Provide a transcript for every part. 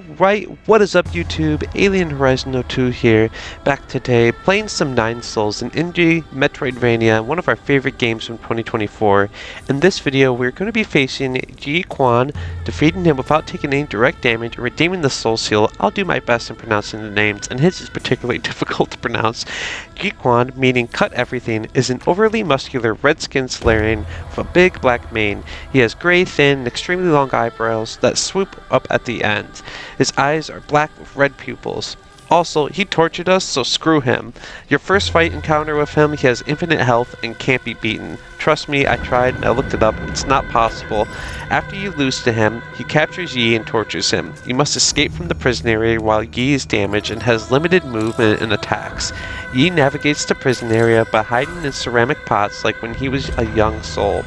Alright, what is up YouTube? Alien Horizon 02 here, back today, playing some 9 Souls in Indie Metroid Vania, one of our favorite games from 2024. In this video, we're going to be facing Jiequan, defeating him without taking any direct damage, and redeeming the Soul Seal. I'll do my best in pronouncing the names, and his is particularly difficult to pronounce. Jiequan, meaning cut everything, is an overly muscular red-skinned solarian with a big black mane. He has gray, thin, and extremely long eyebrows that swoop up at the end. His eyes are black with red pupils. Also, he tortured us, so screw him. Your first fight encounter with him, he has infinite health and can't be beaten. Trust me, I tried and I looked it up, it's not possible. After you lose to him, he captures Yi and tortures him. You must escape from the prison area while Yi is damaged and has limited movement and attacks. Yi navigates the prison area by hiding in ceramic pots like when he was a young soul.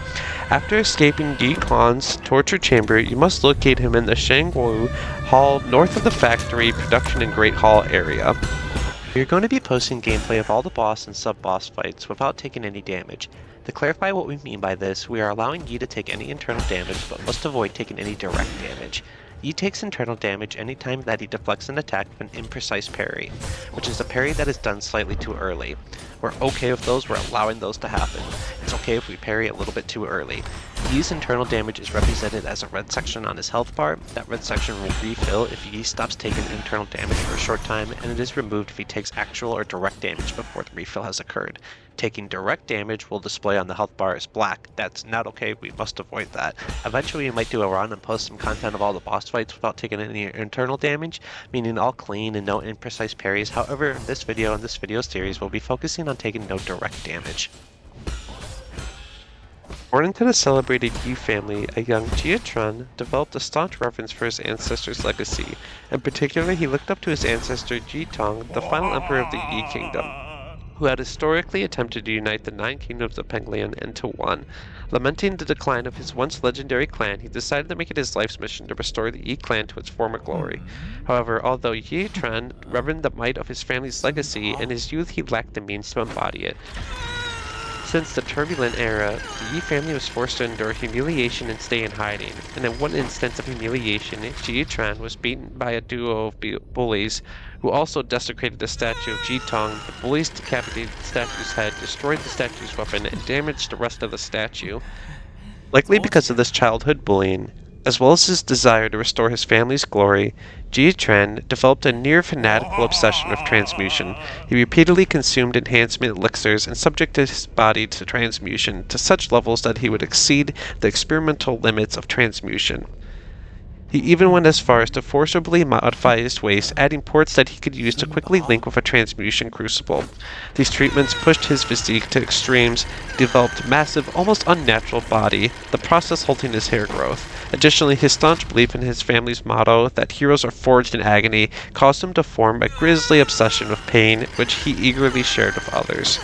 After escaping Jiequan's torture chamber, you must locate him in the Shengwu Hall north of the factory, production and Great Hall area. We're going to be posting gameplay of all the boss and sub-boss fights without taking any damage. To clarify what we mean by this, we are allowing Yi to take any internal damage, but must avoid taking any direct damage. Yi takes internal damage anytime that he deflects an attack with an imprecise parry, which is a parry that is done slightly too early. We're okay with those, we're allowing those to happen. It's okay if we parry a little bit too early. Yi's internal damage is represented as a red section on his health bar. That red section will refill if Yi stops taking internal damage for a short time, and it is removed if he takes actual or direct damage before the refill has occurred. Taking direct damage will display on the health bar as black. That's not okay, we must avoid that. Eventually we might do a run and post some content of all the boss fights without taking any internal damage, meaning all clean and no imprecise parries. However, in this video and this video series, we'll be focusing on taking no direct damage. Born into the celebrated Yi family, a young Jiequan developed a staunch reverence for his ancestors' legacy. In particular, he looked up to his ancestor Jitong, the final emperor of the Yi kingdom, who had historically attempted to unite the 9 kingdoms of Penglian into one. Lamenting the decline of his once legendary clan, he decided to make it his life's mission to restore the Yi clan to its former glory. However, although Jiequan revered the might of his family's legacy, in his youth he lacked the means to embody it. Since the turbulent era, the Yi family was forced to endure humiliation and stay in hiding, and in one instance of humiliation, Jiequan was beaten by a duo of bullies, who also desecrated the statue of Jitong. The bullies decapitated the statue's head, destroyed the statue's weapon, and damaged the rest of the statue. Likely because of this childhood bullying, as well as his desire to restore his family's glory, Jiequan developed a near-fanatical obsession with transmutation. He repeatedly consumed enhancement elixirs and subjected his body to transmutation to such levels that he would exceed the experimental limits of transmutation. He even went as far as to forcibly modify his waist, adding ports that he could use to quickly link with a transmutation crucible. These treatments pushed his physique to extremes. He developed a massive, almost unnatural body, the process halting his hair growth. Additionally, his staunch belief in his family's motto that heroes are forged in agony caused him to form a grisly obsession with pain, which he eagerly shared with others.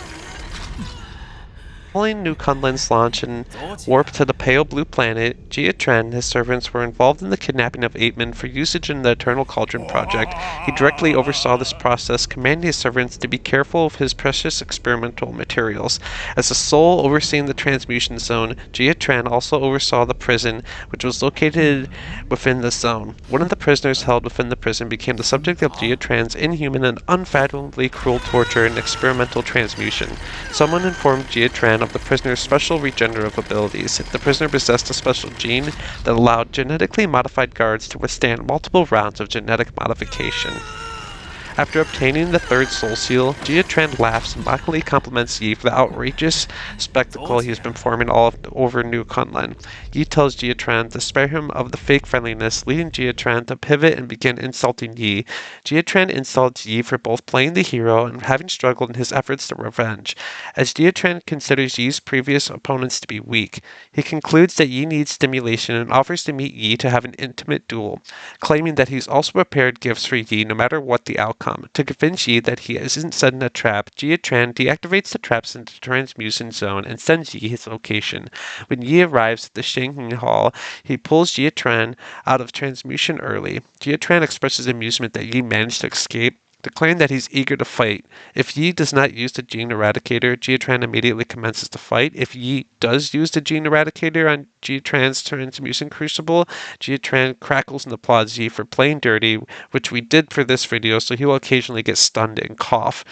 Following New Kunlun's launch and warp to the pale blue planet, Jiequan and his servants were involved in the kidnapping of 8 men for usage in the Eternal Cauldron project. He directly oversaw this process, commanding his servants to be careful of his precious experimental materials. As a soul overseeing the transmutation zone, Jiequan also oversaw the prison, which was located within the zone. One of the prisoners held within the prison became the subject of Jiequan's inhuman and unfathomably cruel torture and experimental transmutation. Someone informed Jiequan of the prisoner's special regenerative abilities. The prisoner possessed a special gene that allowed genetically modified guards to withstand multiple rounds of genetic modification. After obtaining the 3rd Soul Seal, Jiequan laughs and mockingly compliments Yi for the outrageous spectacle he has been forming all over New Kunlun. Yi tells Jiequan to spare him of the fake friendliness, leading Jiequan to pivot and begin insulting Yi. Jiequan insults Yi for both playing the hero and having struggled in his efforts to revenge. As Jiequan considers Yi's previous opponents to be weak, he concludes that Yi needs stimulation and offers to meet Yi to have an intimate duel, claiming that he's also prepared gifts for Yi no matter what the outcome. To convince Yi that he isn't set in a trap, Jiequan deactivates the traps in the transmutation zone and sends Yi his location. When Yi arrives at the Shengwu Hall, he pulls Jiequan out of transmutation early. Jiequan expresses amusement that Yi managed to escape, declaring that he's eager to fight. If Yi does not use the Gene Eradicator, Jiequan immediately commences to fight. If Yi does use the Gene Eradicator on Jiequan's Transmutation Crucible, Jiequan crackles and applauds Yi for playing dirty, which we did for this video, so he will occasionally get stunned and cough.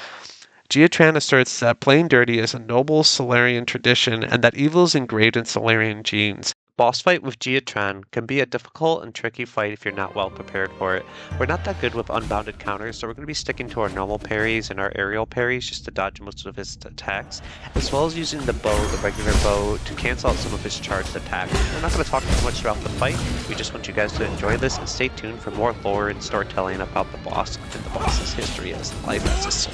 Jiequan asserts that playing dirty is a noble solarian tradition and that evil is engraved in solarian genes. Boss fight with Jiequan can be a difficult and tricky fight if you're not well prepared for it. We're not that good with unbounded counters, so we're going to be sticking to our normal parries and our aerial parries just to dodge most of his attacks, as well as using the bow, the regular bow, to cancel out some of his charged attacks. We're not going to talk too much throughout the fight. We just want you guys to enjoy this and stay tuned for more lore and storytelling about the boss and the boss's history as life as a soul.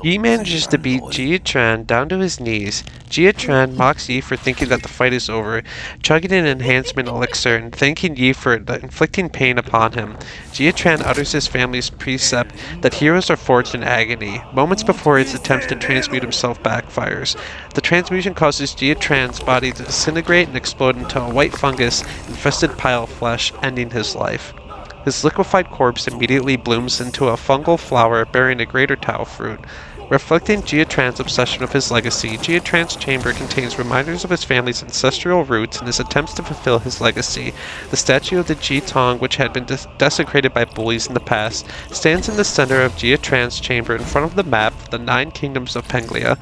Yi manages to beat Jiequan down to his knees. Jiequan mocks Yi for thinking that the fight is over, chugging an enhancement elixir and thanking Yi for inflicting pain upon him. Jiequan utters his family's precept that heroes are forged in agony. Moments before his attempts to transmute himself backfires. The transmutation causes Jiequan's body to disintegrate and explode into a white fungus-infested pile of flesh, ending his life. His liquefied corpse immediately blooms into a fungal flower bearing a greater Tao fruit. Reflecting Jiequan's obsession with his legacy, Jiequan's chamber contains reminders of his family's ancestral roots and his attempts to fulfill his legacy. The statue of the Jitong, which had been desecrated by bullies in the past, stands in the center of Jiequan's chamber in front of the map of the 9 kingdoms of Penglia.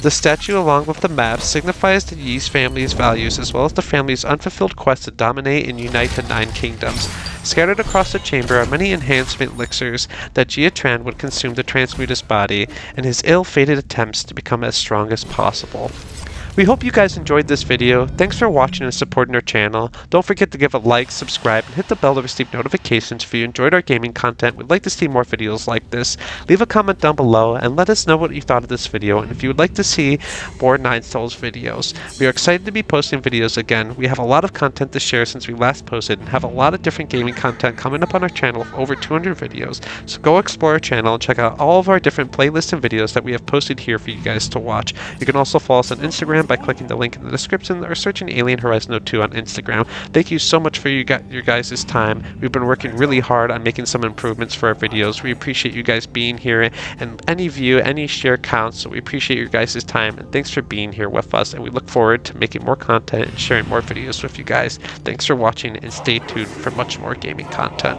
The statue, along with the map, signifies the Yi's family's values as well as the family's unfulfilled quest to dominate and unite the 9 kingdoms. Scattered across the chamber are many enhancement elixirs that Jiequan would consume to transmute his body, and his ill-fated attempts to become as strong as possible. We hope you guys enjoyed this video. Thanks for watching and supporting our channel. Don't forget to give a like, subscribe, and hit the bell to receive notifications if you enjoyed our gaming content. We'd like to see more videos like this. Leave a comment down below and let us know what you thought of this video and if you would like to see more 9 Souls videos. We are excited to be posting videos again. We have a lot of content to share since we last posted and have a lot of different gaming content coming up on our channel of over 200 videos. So go explore our channel and check out all of our different playlists and videos that we have posted here for you guys to watch. You can also follow us on Instagram by clicking the link in the description or searching Alien Horizon 02 on Instagram. Thank you so much for your guys' time. We've been working really hard on making some improvements for our videos. We appreciate you guys being here, and any view, any share counts, so we appreciate your guys' time, and thanks for being here with us, and we look forward to making more content and sharing more videos with you guys. Thanks for watching, and stay tuned for much more gaming content.